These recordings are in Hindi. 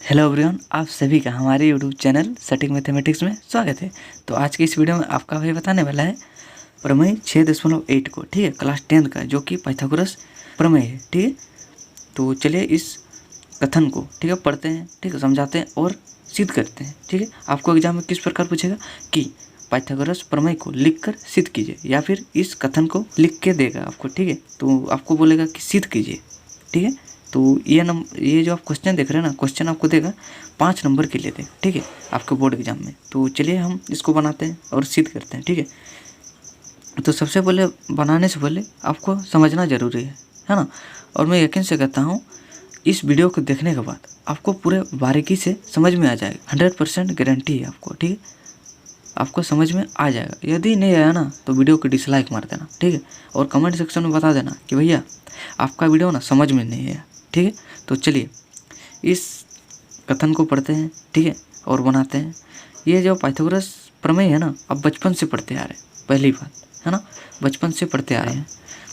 हेलो एवरीवन, आप सभी का हमारे यूट्यूब चैनल सटीक मैथमेटिक्स में स्वागत है। तो आज की इस वीडियो में आपका भाई बताने वाला है प्रमेय 6.8 को, ठीक है, क्लास 10 का, जो कि पाइथागोरस प्रमेय है, ठीक है। तो चलिए इस कथन को, ठीक है, पढ़ते हैं, ठीक है, समझाते हैं और सिद्ध करते हैं, ठीक है। आपको एग्जाम में किस प्रकार पूछेगा कि पाइथागोरस प्रमेय को लिखकर सिद्ध कीजिए, या फिर इस कथन को लिख के देगा आपको, ठीक है। तो आपको बोलेगा कि सिद्ध कीजिए, ठीक है। तो ये जो आप क्वेश्चन देख रहे हैं ना, क्वेश्चन आपको देगा 5 नंबर के लिए देगा, ठीक है, आपके बोर्ड एग्जाम में। तो चलिए हम इसको बनाते हैं और सिद्ध करते हैं, ठीक है। तो सबसे पहले बनाने से पहले आपको समझना ज़रूरी है ना। और मैं यकीन से कहता हूँ इस वीडियो को देखने के बाद आपको पूरे बारीकी से समझ में आ जाएगा, 100% गारंटी है आपको, ठीक है, आपको समझ में आ जाएगा। यदि नहीं आया ना तो वीडियो को डिसलाइक मार देना, ठीक है, और कमेंट सेक्शन में बता देना कि भैया आपका वीडियो ना समझ में नहीं आया, ठीक है। तो चलिए इस कथन को पढ़ते हैं, ठीक है, और बनाते हैं। ये जो पाइथागोरस प्रमेय है ना, अब बचपन से पढ़ते आ रहे हैं, पहली बात है ना, बचपन से पढ़ते आ रहे हैं।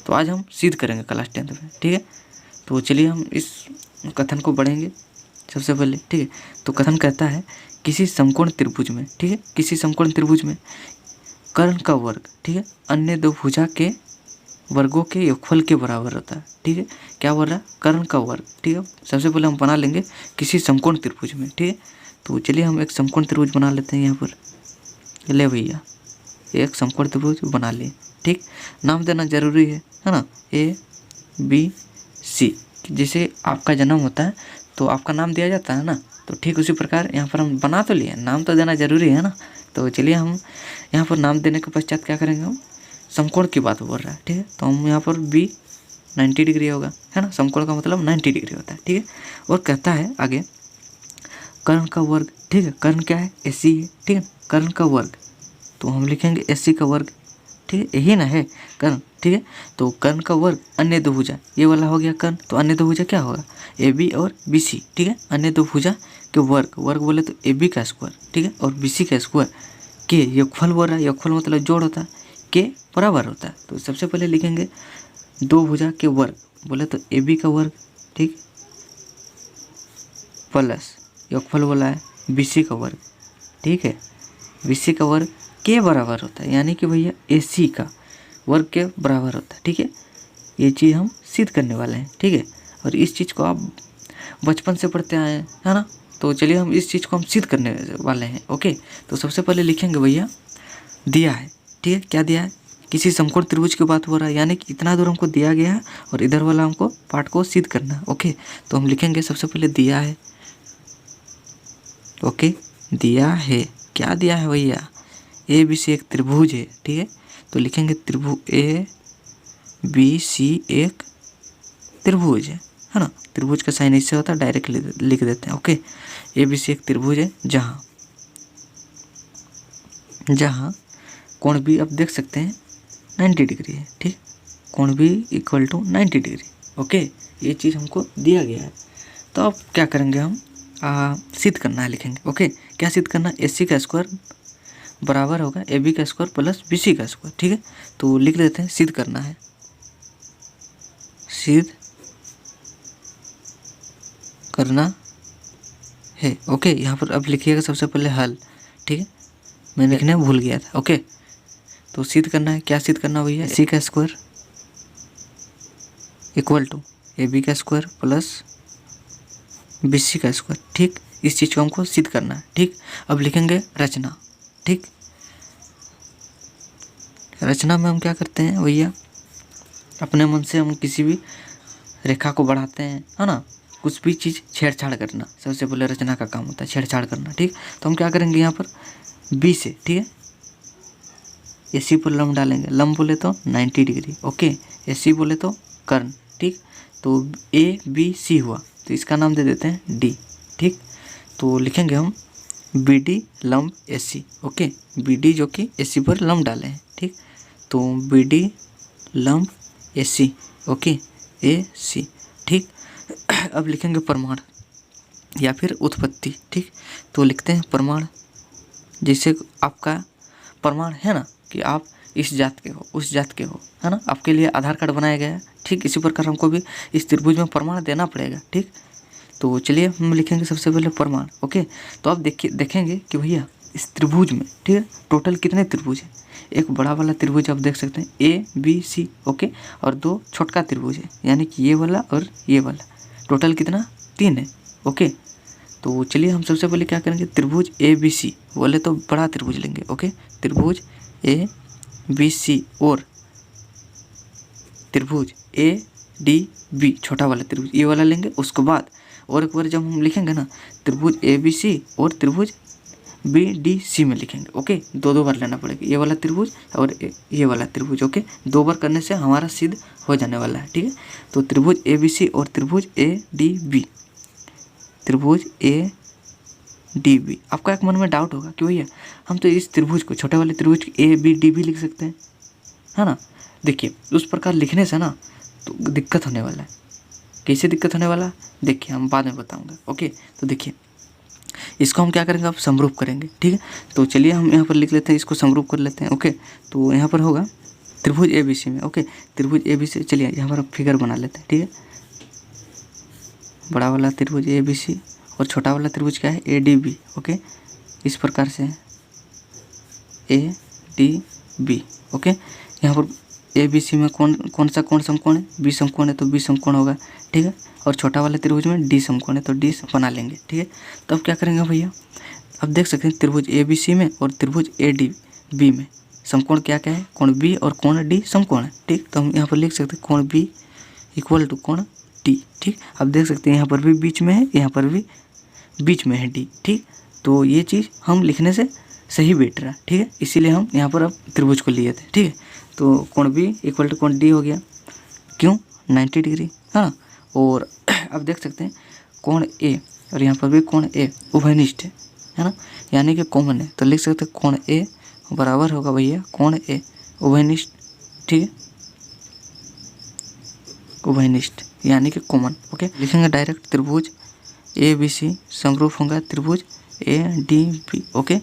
तो आज हम सिद्ध करेंगे क्लास 10 में, ठीक है। तो चलिए हम इस कथन को पढ़ेंगे सबसे पहले, ठीक है। तो कथन कहता है किसी समकोण त्रिभुज में, ठीक है, किसी समकोण त्रिभुज में कर्ण का वर्ग, ठीक है, अन्य दो भुजा के वर्गों के योगफल के बराबर होता है, ठीक है। क्या बोल रहा है? कर्ण का वर्ग, ठीक है। सबसे पहले हम बना लेंगे किसी समकोण त्रिभुज में, ठीक है। तो चलिए हम एक समकोण त्रिभुज बना लेते हैं यहाँ पर। ले भैया एक समकोण त्रिभुज बना लिए, ठीक। नाम देना जरूरी है ना, ABC। जैसे आपका जन्म होता है तो आपका नाम दिया जाता है ना, तो ठीक उसी प्रकार यहाँ पर हम बना तो लिए, नाम तो देना जरूरी है ना। तो चलिए हम यहाँ पर नाम देने के पश्चात क्या करेंगे, हम समकोण की बात बोल रहा है, ठीक है। तो हम यहाँ पर B 90 डिग्री होगा, है ना, समकोण का मतलब 90 डिग्री होता है, ठीक है। और कहता है आगे कर्ण का वर्ग, ठीक है, कर्ण क्या है? AC है, ठीक है, कर्ण का वर्ग, तो हम लिखेंगे AC का वर्ग, ठीक है, यही ना है कर्ण, ठीक है। तो कर्ण का वर्ग अन्य दो भुजा, ये वाला हो गया कर्ण, तो अन्य दो भुजा क्या होगा? AB और BC, ठीक है, अन्य दो भुजा के वर्ग, वर्ग बोले तो AB का स्क्वायर, ठीक है, और BC का स्क्वायर के योगफल बोल रहा है, योगफल मतलब जोड़ होता है, के बराबर होता है। तो सबसे पहले लिखेंगे दो भुजा के वर्ग, बोले तो AB का वर्ग, ठीक, प्लस योगफल बोला है BC का वर्ग, ठीक है, BC का वर्ग के बराबर होता है, यानी कि भैया AC का वर्ग के बराबर होता है, ठीक है। ये चीज़ हम सिद्ध करने वाले हैं, ठीक है। और इस चीज़ को आप बचपन से पढ़ते आए हैं, है ना। तो चलिए हम इस चीज़ को हम सिद्ध करने वाले हैं, ओके। तो सबसे पहले लिखेंगे भैया दिया है, ठीक है, क्या दिया है? किसी समकोण त्रिभुज की बात हो रहा है, यानी कि इतना दूर हमको दिया गया है और इधर वाला हमको पार्ट को सिद्ध करना है, ओके। तो हम लिखेंगे सबसे पहले दिया है, ओके, दिया है, क्या दिया है भैया? ABC एक त्रिभुज है, ठीक है। तो लिखेंगे त्रिभुज ABC एक त्रिभुज है ना। त्रिभुज का साइन इससे होता है, डायरेक्ट लिख देते हैं, ओके। ABC एक त्रिभुज है जहाँ कोण भी आप देख सकते हैं 90 डिग्री है, ठीक, कोण भी इक्वल टू 90 डिग्री, ओके। ये चीज़ हमको दिया गया है। तो अब क्या करेंगे हम, सिद्ध करना है, लिखेंगे, ओके। क्या सिद्ध करना है? AC का स्क्वायर बराबर होगा AB का स्क्वायर प्लस BC का स्क्वायर, ठीक है। तो लिख देते हैं सिद्ध करना है, सिद्ध करना है, ओके। यहाँ पर अब लिखिएगा सबसे पहले हल, ठीक है, मैंने लिखने भूल गया था, ओके। तो सिद्ध करना है, क्या सिद्ध करना भैया? AC का स्क्वायर इक्वल टू AB का स्क्वायर प्लस BC का स्क्वायर, ठीक। इस चीज़ को हमको सिद्ध करना है, ठीक। अब लिखेंगे रचना, ठीक। रचना में हम क्या करते हैं भैया, अपने मन से हम किसी भी रेखा को बढ़ाते हैं, है ना, कुछ भी चीज़ छेड़छाड़ करना, सबसे पहले रचना का काम होता है छेड़छाड़ करना, ठीक। तो हम क्या करेंगे यहाँ पर B से, ठीक है, AC पर लंब डालेंगे, लंब बोले तो 90 डिग्री, ओके, AC बोले तो कर्ण, ठीक। तो ABC हुआ, तो इसका नाम दे देते हैं D, ठीक। तो लिखेंगे हम BD लंब AC, ओके, BD जो कि AC पर लंब डाले हैं, ठीक। तो BD लंब AC, ओके, AC, ठीक। अब लिखेंगे प्रमाण या फिर उत्पत्ति, ठीक। तो लिखते हैं प्रमाण, जैसे आपका प्रमाण है ना कि आप इस जात के हो, उस जात के हो, है ना, आपके लिए आधार कार्ड बनाया गया है, ठीक। इसी प्रकार हमको भी इस त्रिभुज में प्रमाण देना पड़ेगा, ठीक। तो चलिए हम लिखेंगे सबसे पहले प्रमाण। ओके, तो आप देखेंगे कि भैया इस त्रिभुज में, ठीक है, टोटल कितने त्रिभुज हैं। एक बड़ा वाला त्रिभुज आप देख सकते हैं ABC, ओके, और 2 छोटका त्रिभुज है, यानी कि ये वाला और ये वाला। टोटल कितना, 3 है। ओके, तो चलिए हम सबसे पहले क्या करेंगे, त्रिभुज ABC बोले तो बड़ा त्रिभुज लेंगे। ओके, त्रिभुज ABC और त्रिभुज ADB छोटा वाला त्रिभुज ये वाला लेंगे। उसके बाद और एक बार जब हम लिखेंगे ना, त्रिभुज ABC और त्रिभुज BDC में लिखेंगे। ओके, 2 बार लेना पड़ेगा, ये वाला त्रिभुज और ये वाला त्रिभुज। ओके, 2 बार करने से हमारा सिद्ध हो जाने वाला है, ठीक है। तो त्रिभुज ABC और त्रिभुज ADB, त्रिभुज ADB। आपका एक मन में डाउट होगा कि भैया हम तो इस त्रिभुज को, छोटे वाले त्रिभुज को ABD लिख सकते हैं, है ना। देखिए उस प्रकार लिखने से ना तो दिक्कत होने वाला है। कैसे दिक्कत होने वाला, देखिए हम बाद में बताऊंगा। ओके, तो देखिए इसको हम क्या करेंगे, अब समरूप करेंगे, ठीक है। तो चलिए हम यहाँ पर लिख लेते हैं, इसको समरूप कर लेते हैं। ओके, तो यहाँ पर होगा त्रिभुज ABC में। ओके, त्रिभुज ABC, चलिए यहाँ पर फिगर बना लेते हैं, ठीक है। बड़ा वाला त्रिभुज ABC और छोटा वाला त्रिभुज क्या है, ADB। ओके, इस प्रकार से ADB। ओके, यहाँ पर ABC में कौन सा समकोण है, B समकोण है, तो B समकोण होगा, ठीक है। और छोटा वाले त्रिभुज में D समकोण है, तो D बना लेंगे, ठीक है। तो अब क्या करेंगे भैया, अब देख सकते हैं त्रिभुज ABC में और त्रिभुज ADB में समकोण क्या क्या है, कोण B और कोण D समकोण है, ठीक। तो हम यहाँ पर लिख सकते हैं कोण B इक्वल टू कोण D, ठीक। अब देख सकते हैं यहाँ पर भी बीच में है, यहाँ पर भी बीच में है D, ठीक। तो ये चीज़ हम लिखने से सही बैठ रहा है, ठीक है। इसीलिए हम यहाँ पर अब त्रिभुज को लिए थे, ठीक है। तो कोण B इक्वल टू कोण D हो गया, क्यों, 90 डिग्री, है ना। और अब देख सकते हैं कोण A और यहाँ पर भी कोण A उभयनिष्ठ है ना, यानी कि कॉमन है। तो लिख सकते हैं कोण A बराबर होगा भैया कोण A उभयनिष्ठ, ठीक है, उभयनिष्ठ यानी कि कॉमन। ओके, लिखेंगे डायरेक्ट त्रिभुज ABC समरूप होगा त्रिभुज ADB। ओके,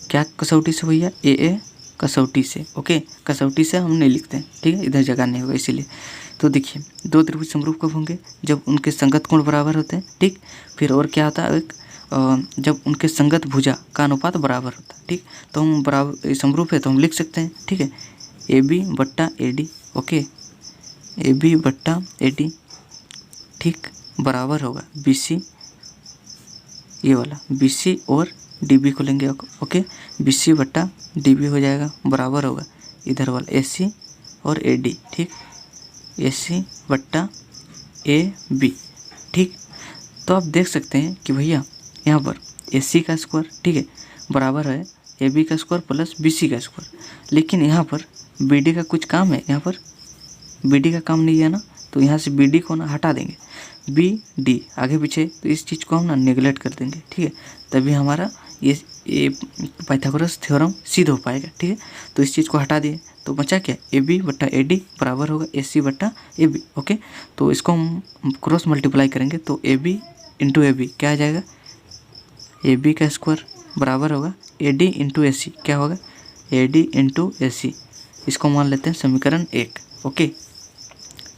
क्या कसौटी से भैया, AA कसौटी से। ओके, कसौटी से हम नहीं लिखते हैं, ठीक है, इधर जगह नहीं होगा इसीलिए। तो देखिए 2 त्रिभुज समरूप कब होंगे, जब उनके संगत कोण बराबर होते हैं, ठीक। फिर और क्या होता है, एक जब उनके संगत भुजा का अनुपात बराबर होता है, ठीक। तो हम बराबर समरूप है तो हम लिख सकते हैं, ठीक है, AB बट्टा AD। ओके, AB बट्टा AD, ठीक, बराबर होगा BC, ये वाला BC और DB को लेंगे। ओके, BC बट्टा DB हो जाएगा, बराबर होगा इधर वाला AC और AD, ठीक, AC बट्टा AB, ठीक। तो आप देख सकते हैं कि भैया यहाँ पर AC का स्क्वायर, ठीक है, बराबर है AB का स्क्वायर प्लस BC का स्क्वायर। लेकिन यहाँ पर BD का कुछ काम है, यहाँ पर BD का काम नहीं है ना, तो यहाँ से BD को ना हटा देंगे, BD आगे पीछे, तो इस चीज़ को हम ना नेगलेक्ट कर देंगे, ठीक है। तभी हमारा ये पाइथागोरस थ्योरम सिद्ध हो पाएगा, ठीक है। तो इस चीज़ को हटा दिए तो बचा क्या, AB बट्टा AD बराबर होगा AC बट्टा AB। ओके, तो इसको हम क्रॉस मल्टीप्लाई करेंगे तो AB इंटू AB क्या आ जाएगा, AB का स्क्वायर बराबर होगा AD इंटू AC, क्या होगा AD इंटू AC। इसको मान लेते हैं समीकरण 1। ओके,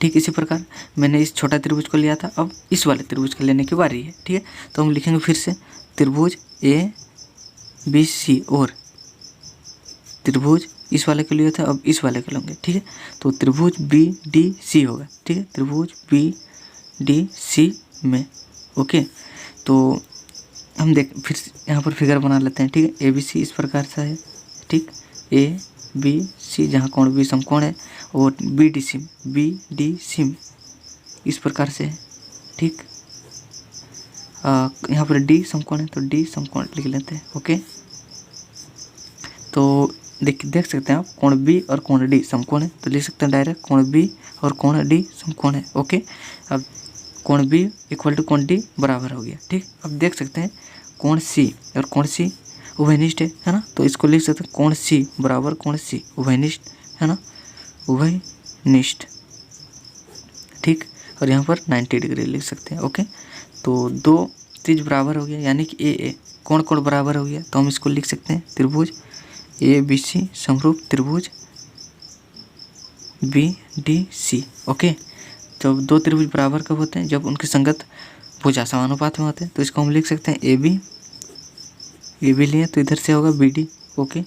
ठीक इसी प्रकार मैंने इस छोटा त्रिभुज को लिया था, अब इस वाले त्रिभुज को लेने की बारी है, ठीक है। तो हम लिखेंगे फिर से त्रिभुज ABC और त्रिभुज इस वाले को लिया था, अब इस वाले को लेंगे, ठीक है। तो त्रिभुज BDC होगा, ठीक है, त्रिभुज BDC में। ओके, तो हम फिर यहाँ पर फिगर बना लेते हैं, ठीक है। ABC इस प्रकार से है, ठीक, ABC जहाँ कोण B समकोण है, और BDC में इस प्रकार से है, ठीक। यहाँ पर D समकोण है तो D समकोण लिख लेते हैं। ओके, तो देख सकते हैं आप कोण B और कोण D समकोण है, तो लिख सकते हैं डायरेक्ट कोण B और कोण D समकोण है। ओके, अब कोण B इक्वल टू कोण D बराबर हो गया, ठीक। अब देख सकते हैं कोण C और कोण C उभयनिष्ठ है ना, तो इसको लिख सकते हैं कोण C बराबर कोण C उभयनिष्ठ है ना, उभयनिष्ठ, ठीक। और यहाँ पर 90 डिग्री लिख सकते हैं। ओके, तो 2 चीज़ बराबर हो गया, यानी कि AA कोण बराबर हो गया, तो हम इसको लिख सकते हैं त्रिभुज ABC समरूप त्रिभुज BDC। ओके, जब 2 त्रिभुज बराबर कब होते हैं, जब उनके संगत भुजा समानुपात में होते हैं। तो इसको हम लिख सकते हैं ए बी लिए तो इधर से होगा B D, okay,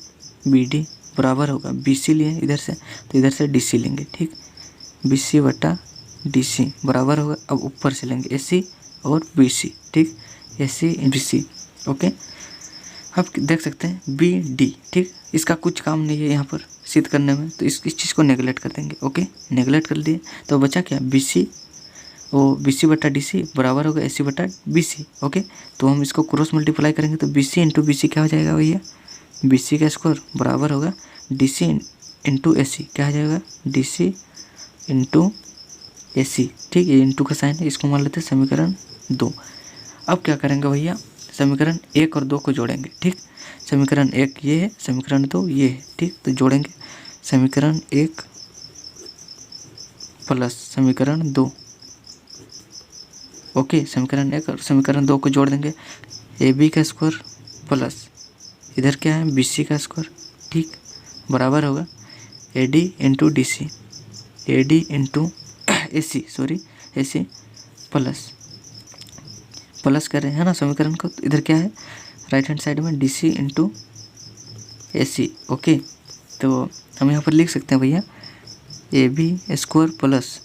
B D बराबर होगा बी सी लिए इधर से तो इधर से डी सी लेंगे, ठीक, बी सी बटा डी सी बराबर होगा, अब ऊपर से लेंगे ए सी और बी सी, ठीक, ए सी बी सी, ओके। अब देख सकते हैं बी डी, ठीक, इसका कुछ काम नहीं है यहाँ पर सिद्ध करने में, तो इस चीज़ को नेगलेक्ट कर देंगे, ओके, नेगलेक्ट कर दिए तो बचा क्या बी सी, वो बी सी बटा डी सी बराबर होगा ए सी बटा बी सी, ओके। तो हम इसको क्रॉस मल्टीप्लाई करेंगे तो B C into B C क्या हो जाएगा भैया, बी सी का स्क्वायर बराबर होगा डी सी इंटू ए सी, क्या हो जाएगा डी सी इंटू ए सी, ठीक, ये इंटू का साइन है, इसको मान लेते हैं समीकरण 2। अब क्या करेंगे भैया, समीकरण 1 और 2 को जोड़ेंगे, ठीक, समीकरण 1 ये है, समीकरण 2 ये है, ठीक, तो जोड़ेंगे समीकरण 1 प्लस समीकरण 2, ओके, समीकरण 1 और समीकरण 2 को जोड़ देंगे, ए बी का स्क्वायर प्लस इधर क्या है बी सी का स्क्वायर, ठीक, बराबर होगा A D into D C, A D into A C, sorry A C plus कर रहे हैं ना समीकरण को, तो इधर क्या है राइट हैंड साइड में D C into A C, okay. तो हम यहाँ पर लिख सकते हैं भैया A B square plus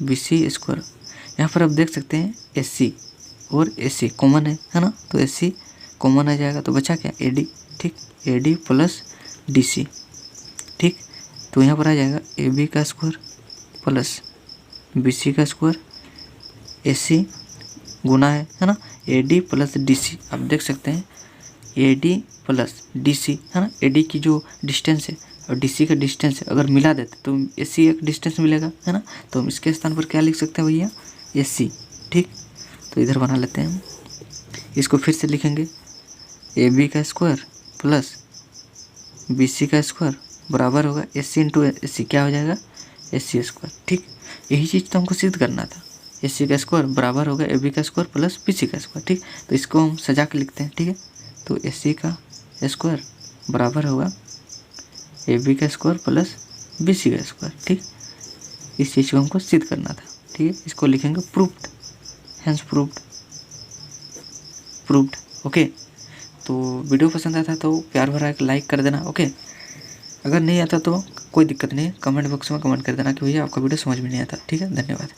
B C square, यहाँ पर आप देख सकते हैं ए सी और ए सी कॉमन है ना, तो ए सी कॉमन आ जाएगा तो बचा क्या ए डी, ठीक, A D plus D C, ठीक, तो यहाँ पर आ जाएगा ए बी का स्क्वायर प्लस बी सी का स्क्वायर, ए सी गुना है ना, A D plus D C, आप देख सकते हैं A D plus D C है ना, ए डी की जो डिस्टेंस है और डी सी का डिस्टेंस है अगर मिला देते तो ए सी एक डिस्टेंस मिलेगा है ना, तो हम इसके स्थान पर क्या लिख सकते हैं भैया ए सी, ठीक, तो इधर बना लेते हैं हम, इसको फिर से लिखेंगे ए बी का स्क्वायर प्लस बी सी का स्क्वायर बराबर होगा ए सी इंटू ए सी, क्या हो जाएगा ए सी स्क्वायर, ठीक, यही चीज़ तो हमको सिद्ध करना था, ए सी का स्क्वायर बराबर होगा ए बी का स्क्वायर प्लस बी सी का स्क्वायर, ठीक, तो इसको हम सजा के लिखते हैं, ठीक है, तो ए सी का स्क्वायर बराबर होगा ए बी का स्क्वायर प्लस बी सी का स्क्वायर, ठीक, इस चीज़ को हमको सिद्ध करना था, ठीक है, इसको लिखेंगे प्रूव्ड, हेंस प्रूव्ड, ओके। तो वीडियो पसंद आता तो प्यार भरा एक लाइक कर देना, ओके, अगर नहीं आता तो कोई दिक्कत नहीं है, कमेंट बॉक्स में कमेंट कर देना कि भैया आपका वीडियो समझ में नहीं आता, ठीक है, धन्यवाद।